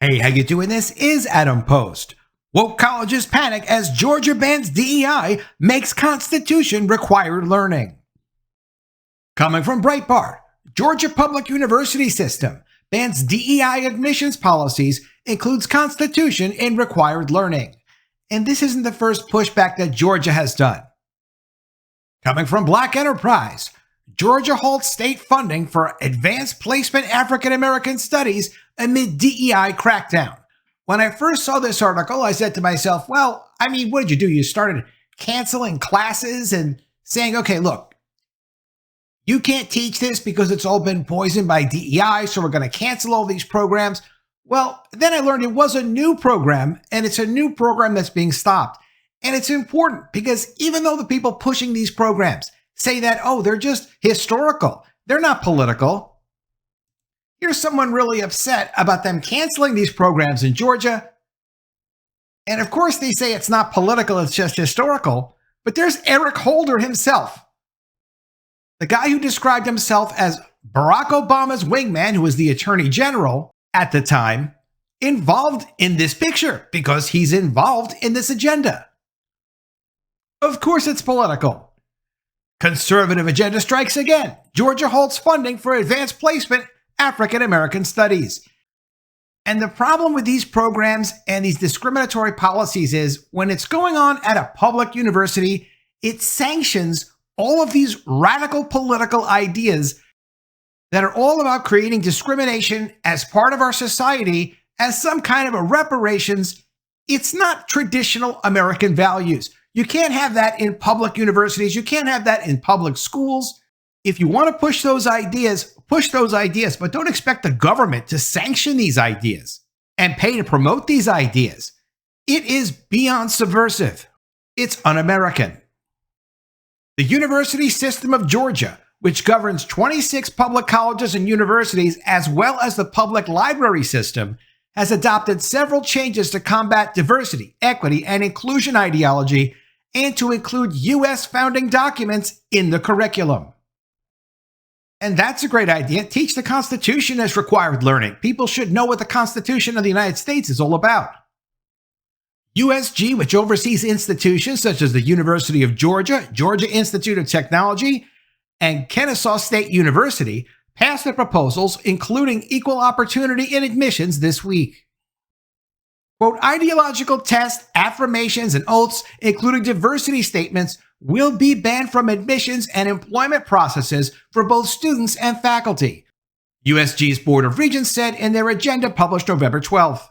Hey, how you doing? This is Adam Post. Woke colleges panic as Georgia bans DEI, makes Constitution required learning. Coming from Breitbart, Georgia Public University System bans DEI admissions policies, includes Constitution in required learning. And this isn't the first pushback that Georgia has done. Coming from Black Enterprise, Georgia halts state funding for advanced placement African American studies amid DEI crackdown. When I first saw this article, I said to myself, what did you do? You started canceling classes and saying, okay, look, you can't teach this because it's all been poisoned by DEI, so we're going to cancel all these programs. Well, then I learned it was a new program, and it's a new program that's being stopped. And it's important because even though the people pushing these programs say that, they're just historical, they're not political. Here's someone really upset about them canceling these programs in Georgia. And of course, they say it's not political, it's just historical. But there's Eric Holder himself, the guy who described himself as Barack Obama's wingman, who was the attorney general at the time, involved in this picture because he's involved in this agenda. Of course, it's political. Conservative agenda strikes again. Georgia halts funding for advanced placement African American studies. And the problem with these programs and these discriminatory policies is when it's going on at a public university, it sanctions all of these radical political ideas that are all about creating discrimination as part of our society as some kind of a reparations. It's not traditional American values. You can't have that in public universities. You can't have that in public schools. If you want to push those ideas, but don't expect the government to sanction these ideas and pay to promote these ideas. It is beyond subversive. It's un-American. The University System of Georgia, which governs 26 public colleges and universities, as well as the public library system, has adopted several changes to combat diversity, equity, and inclusion ideology, and to include U.S. founding documents in the curriculum. And that's a great idea. Teach the Constitution as required learning. People should know what the Constitution of the United States is all about. USG, which oversees institutions such as the University of Georgia, Georgia Institute of Technology, and Kennesaw State University, passed the proposals, including equal opportunity in admissions this week. Quote, ideological tests, affirmations, and oaths, including diversity statements, will be banned from admissions and employment processes for both students and faculty, USG's Board of Regents said in their agenda published November 12th.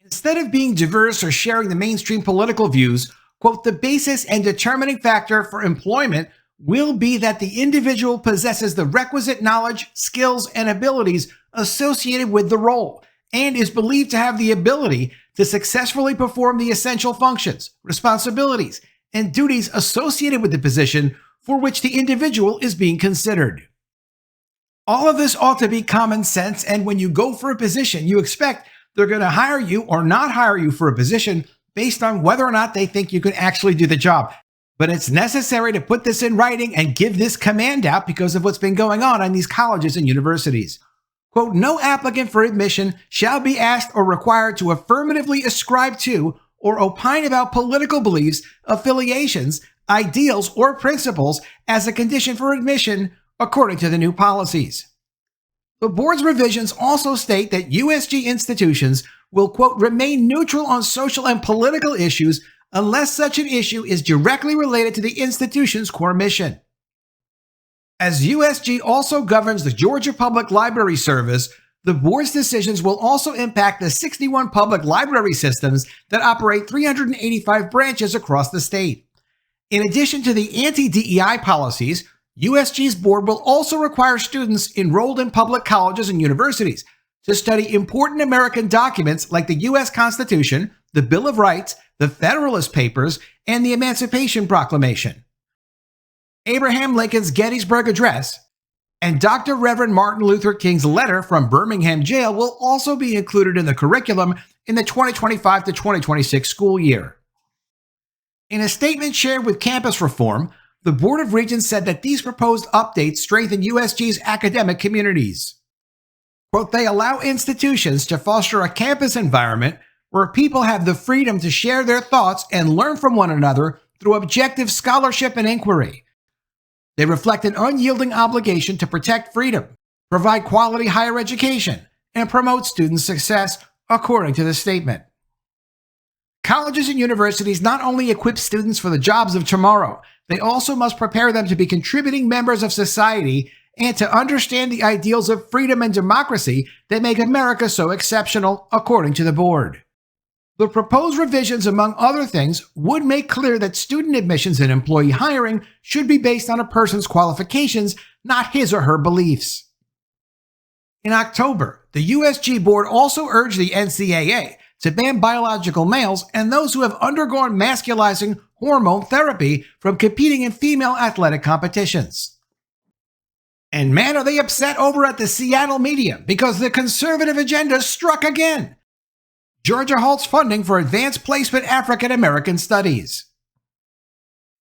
Instead of being diverse or sharing the mainstream political views, quote, the basis and determining factor for employment will be that the individual possesses the requisite knowledge, skills, and abilities associated with the role, and is believed to have the ability to successfully perform the essential functions, responsibilities, and duties associated with the position for which the individual is being considered. All of this ought to be common sense, and when you go for a position, you expect they're going to hire you or not hire you for a position based on whether or not they think you can actually do the job. But it's necessary to put this in writing and give this command out because of what's been going on in these colleges and universities. Quote, no applicant for admission shall be asked or required to affirmatively ascribe to or opine about political beliefs, affiliations, ideals, or principles as a condition for admission, according to the new policies. The board's revisions also state that USG institutions will, quote, remain neutral on social and political issues unless such an issue is directly related to the institution's core mission. As USG also governs the Georgia Public Library Service, the board's decisions will also impact the 61 public library systems that operate 385 branches across the state. In addition to the anti-DEI policies, USG's board will also require students enrolled in public colleges and universities to study important American documents like the U.S. Constitution, the Bill of Rights, the Federalist Papers, and the Emancipation Proclamation. Abraham Lincoln's Gettysburg Address and Dr. Reverend Martin Luther King's letter from Birmingham Jail will also be included in the curriculum in the 2025 to 2026 school year. In a statement shared with Campus Reform, the Board of Regents said that these proposed updates strengthen USG's academic communities. Quote, they allow institutions to foster a campus environment where people have the freedom to share their thoughts and learn from one another through objective scholarship and inquiry. They reflect an unyielding obligation to protect freedom, provide quality higher education, and promote student success, according to the statement. Colleges and universities not only equip students for the jobs of tomorrow, they also must prepare them to be contributing members of society and to understand the ideals of freedom and democracy that make America so exceptional, according to the board. The proposed revisions, among other things, would make clear that student admissions and employee hiring should be based on a person's qualifications, not his or her beliefs. In October, the USG board also urged the NCAA to ban biological males and those who have undergone masculizing hormone therapy from competing in female athletic competitions. And man, are they upset over at the Seattle media because the conservative agenda struck again. Georgia halts funding for advanced placement African American studies.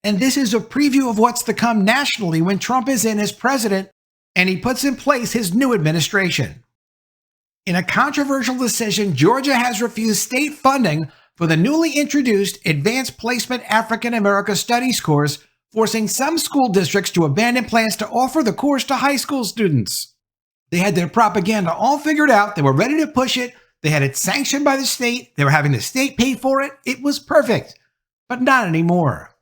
And this is a preview of what's to come nationally when Trump is in as president and he puts in place his new administration. In a controversial decision, Georgia has refused state funding for the newly introduced Advanced Placement African American Studies course, forcing some school districts to abandon plans to offer the course to high school students. They had their propaganda all figured out, they were ready to push it, they had it sanctioned by the state, they were having the state pay for it, it was perfect, but not anymore.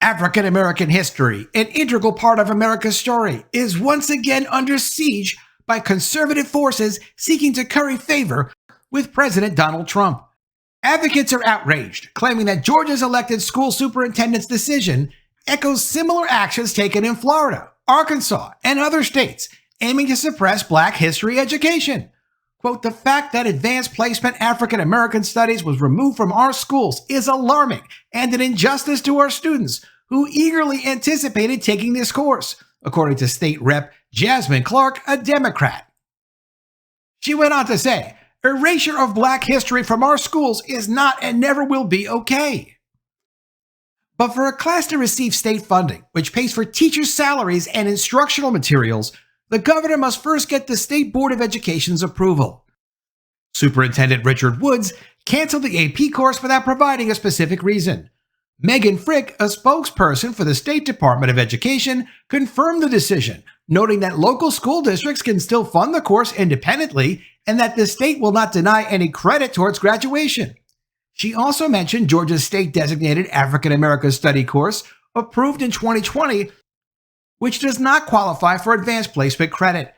African American history, an integral part of America's story, is once again under siege by conservative forces seeking to curry favor with President Donald Trump. Advocates are outraged, claiming that Georgia's elected school superintendent's decision echoes similar actions taken in Florida, Arkansas, and other states, aiming to suppress Black history education. Quote, the fact that advanced placement African American studies was removed from our schools is alarming and an injustice to our students who eagerly anticipated taking this course, according to State Rep. Jasmine Clark, a Democrat. She went on to say, erasure of Black history from our schools is not and never will be okay. But for a class to receive state funding, which pays for teachers' salaries and instructional materials, the governor must first get the State Board of Education's approval. Superintendent Richard Woods canceled the AP course without providing a specific reason. Megan Frick, a spokesperson for the State Department of Education, confirmed the decision, noting that local school districts can still fund the course independently and that the state will not deny any credit towards graduation. She also mentioned Georgia's state-designated African American Study course, approved in 2020, which does not qualify for advanced placement credit.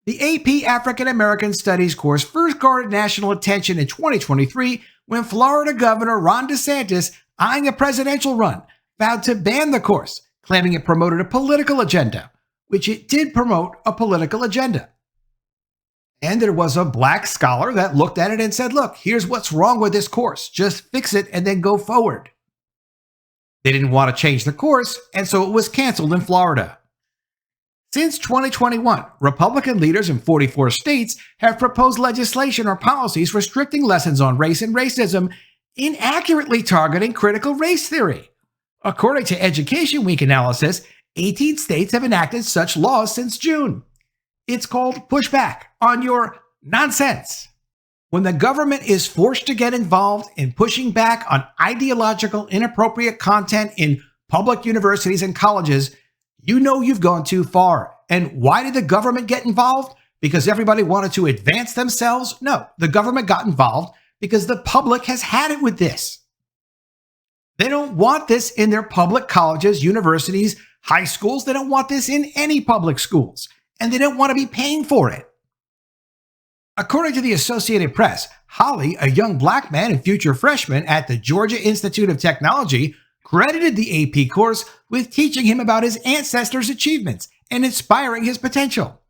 The AP African American Studies course first garnered national attention in 2023 when Florida Governor Ron DeSantis, eyeing a presidential run, vowed to ban the course, claiming it promoted a political agenda, which it did promote a political agenda. And there was a Black scholar that looked at it and said, look, here's what's wrong with this course. Just fix it and then go forward. They didn't want to change the course, and so it was canceled in Florida. Since 2021, Republican leaders in 44 states have proposed legislation or policies restricting lessons on race and racism, inaccurately targeting critical race theory. According to Education Week analysis, 18 states have enacted such laws since June. It's called pushback on your nonsense. When the government is forced to get involved in pushing back on ideological, inappropriate content in public universities and colleges, you know you've gone too far. And why did the government get involved? Because everybody wanted to advance themselves? No, the government got involved because the public has had it with this. They don't want this in their public colleges, universities, high schools. They don't want this in any public schools. And they don't want to be paying for it. According to the Associated Press, Holly, a young Black man and future freshman at the Georgia Institute of Technology, credited the AP course with teaching him about his ancestors' achievements and inspiring his potential.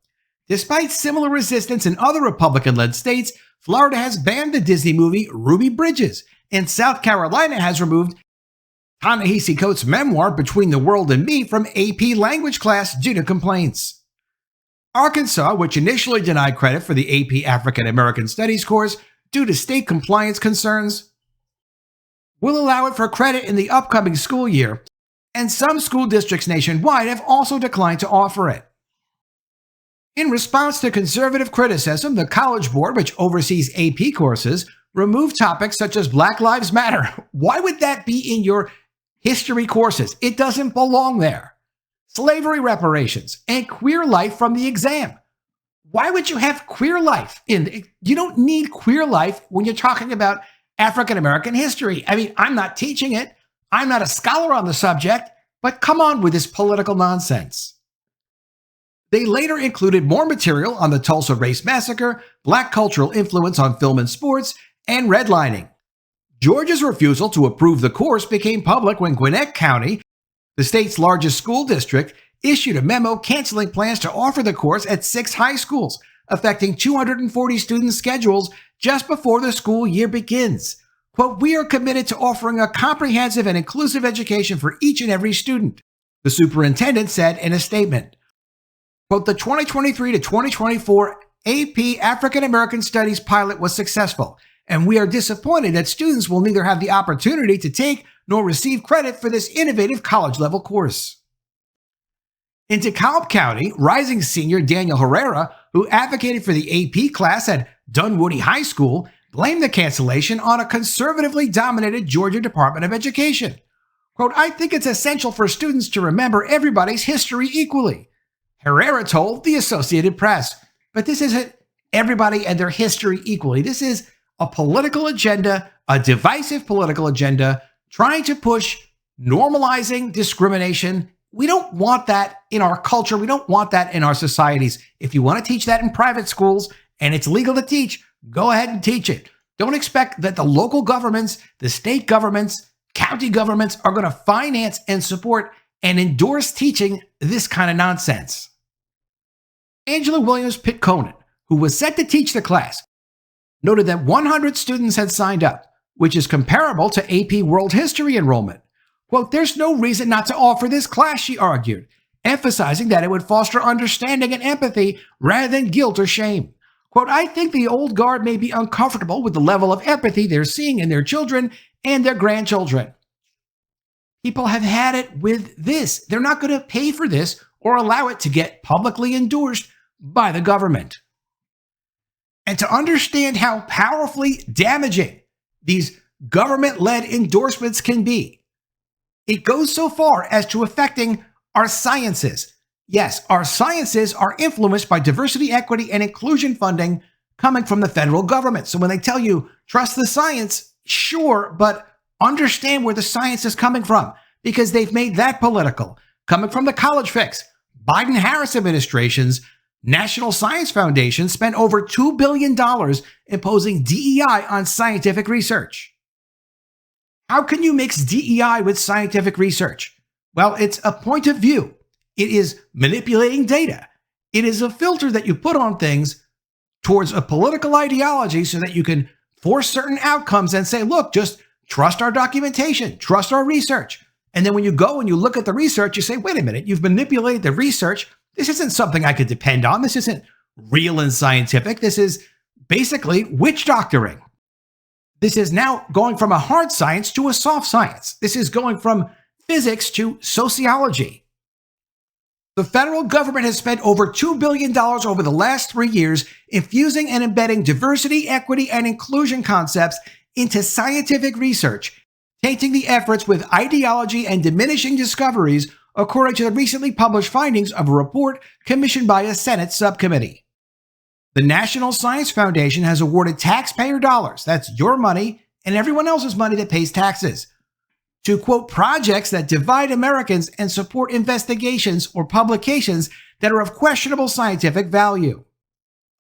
Despite similar resistance in other Republican-led states, Florida has banned the Disney movie Ruby Bridges, and South Carolina has removed Ta-Nehisi Coates' memoir Between the World and Me from AP language class due to complaints. Arkansas, which initially denied credit for the AP African American Studies course due to state compliance concerns, will allow it for credit in the upcoming school year, and some school districts nationwide have also declined to offer it. In response to conservative criticism, the College Board, which oversees AP courses, removed topics such as Black Lives Matter. Why would that be in your history courses? It doesn't belong there. Slavery reparations and queer life from the exam. Why would you have queer life in? You don't need queer life when you're talking about African American history. I mean, I'm not teaching it. I'm not a scholar on the subject, but come on with this political nonsense. They later included more material on the Tulsa Race Massacre, Black cultural influence on film and sports, and redlining. Georgia's refusal to approve the course became public when Gwinnett County, the state's largest school district, issued a memo canceling plans to offer the course at 6 high schools, affecting 240 student schedules just before the school year begins. Quote, "We are committed to offering a comprehensive and inclusive education for each and every student," the superintendent said in a statement. Quote, "The 2023 to 2024 AP African American Studies pilot was successful, and we are disappointed that students will neither have the opportunity to take nor receive credit for this innovative college-level course." In DeKalb County, rising senior Daniel Herrera, who advocated for the AP class at Dunwoody High School, blamed the cancellation on a conservatively dominated Georgia Department of Education. Quote, "I think it's essential for students to remember everybody's history equally," Herrera told the Associated Press. But this isn't everybody and their history equally. This is a political agenda, a divisive political agenda, trying to push normalizing discrimination. We don't want that in our culture. We don't want that in our societies. If you want to teach that in private schools and it's legal to teach, go ahead and teach it. Don't expect that the local governments, the state governments, county governments are going to finance and support and endorse teaching this kind of nonsense. Angela Williams-Pitconen, who was set to teach the class, noted that 100 students had signed up, which is comparable to AP World History enrollment. Quote, "There's no reason not to offer this class," she argued, emphasizing that it would foster understanding and empathy rather than guilt or shame. Quote, "I think the old guard may be uncomfortable with the level of empathy they're seeing in their children and their grandchildren. People have had it with this. They're not going to pay for this or allow it to get publicly endorsed by the government." And to understand how powerfully damaging these government-led endorsements can be, it goes so far as to affecting our sciences. Yes, our sciences are influenced by diversity, equity, and inclusion funding coming from the federal government. So when they tell you, trust the science, sure, but understand where the science is coming from, because they've made that political. Coming from the college fix, Biden-Harris administration's National Science Foundation spent over $2 billion imposing DEI on scientific research. How can you mix DEI with scientific research? Well, it's a point of view. It is manipulating data. It is a filter that you put on things towards a political ideology so that you can force certain outcomes and say, look, just trust our documentation, trust our research. And then when you go and you look at the research, you say, wait a minute, you've manipulated the research. This isn't something I could depend on. This isn't real and scientific. This is basically witch doctoring. This is now going from a hard science to a soft science. This is going from physics to sociology. The federal government has spent over $2 billion over the last 3 years infusing and embedding diversity, equity, and inclusion concepts into scientific research, tainting the efforts with ideology and diminishing discoveries, according to the recently published findings of a report commissioned by a Senate subcommittee. The National Science Foundation has awarded taxpayer dollars, that's your money and everyone else's money that pays taxes, to, quote, projects that divide Americans and support investigations or publications that are of questionable scientific value.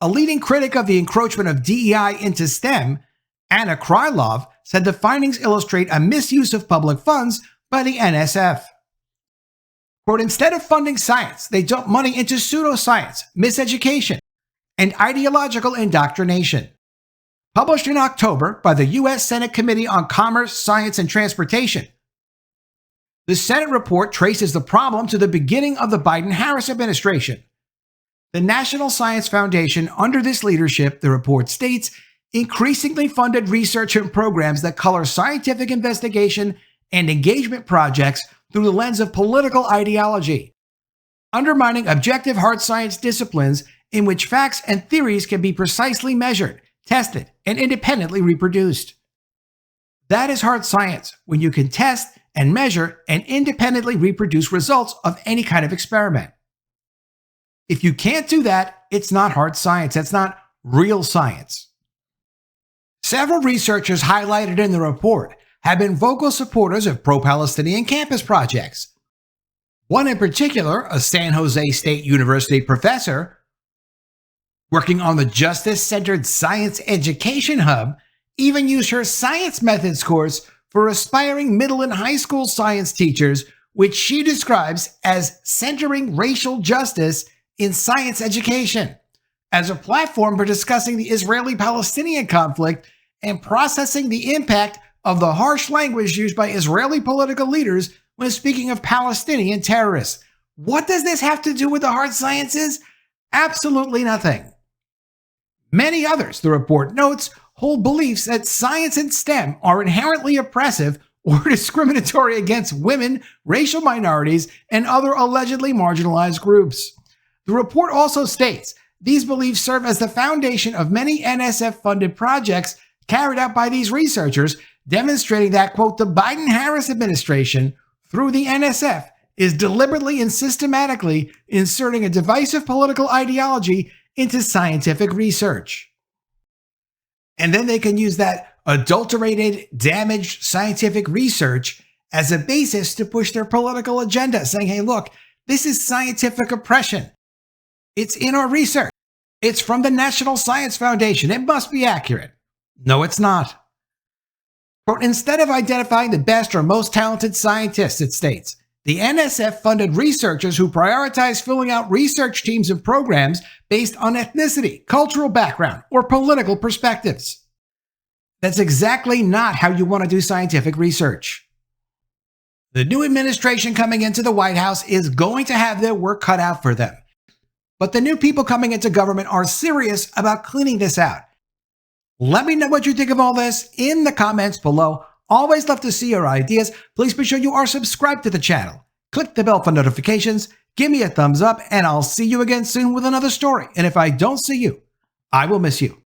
A leading critic of the encroachment of DEI into STEM, Anna Krylov, said the findings illustrate a misuse of public funds by the NSF. Quote, instead of funding science, they dump money into pseudoscience, miseducation, and ideological indoctrination. Published in October by the U.S. Senate Committee on Commerce, Science, and Transportation, the Senate report traces the problem to the beginning of the Biden-Harris administration. The National Science Foundation, under this leadership, the report states, increasingly funded research and programs that color scientific investigation and engagement projects through the lens of political ideology, undermining objective hard science disciplines in which facts and theories can be precisely measured, tested, and independently reproduced. That is hard science, when you can test and measure and independently reproduce results of any kind of experiment. If you can't do that, it's not hard science. That's not real science. Several researchers highlighted in the report have been vocal supporters of pro-Palestinian campus projects. One in particular, a San Jose State University professor working on the Justice-Centered Science Education Hub, even used her science methods course for aspiring middle and high school science teachers, which she describes as centering racial justice in science education, as a platform for discussing the Israeli-Palestinian conflict and processing the impact of the harsh language used by Israeli political leaders when speaking of Palestinian terrorists. What does this have to do with the hard sciences? Absolutely nothing. Many others, the report notes, hold beliefs that science and STEM are inherently oppressive or discriminatory against women, racial minorities, and other allegedly marginalized groups. The report also states these beliefs serve as the foundation of many NSF-funded projects carried out by these researchers, demonstrating that, quote, the Biden-Harris administration, through the NSF, is deliberately and systematically inserting a divisive political ideology into scientific research. And then they can use that adulterated, damaged scientific research as a basis to push their political agenda, saying, hey, look, this is scientific oppression. It's in our research. It's from the National Science Foundation. It must be accurate. No, it's not. Quote, instead of identifying the best or most talented scientists, it states, the NSF funded researchers who prioritize filling out research teams and programs based on ethnicity, cultural background, or political perspectives. That's exactly not how you want to do scientific research. The new administration coming into the White House is going to have their work cut out for them. But the new people coming into government are serious about cleaning this out. Let me know what you think of all this in the comments below. Always love to see your ideas. Please be sure you are subscribed to the channel. Click the bell for notifications, give me a thumbs up, and I'll see you again soon with another story. And if I don't see you, I will miss you.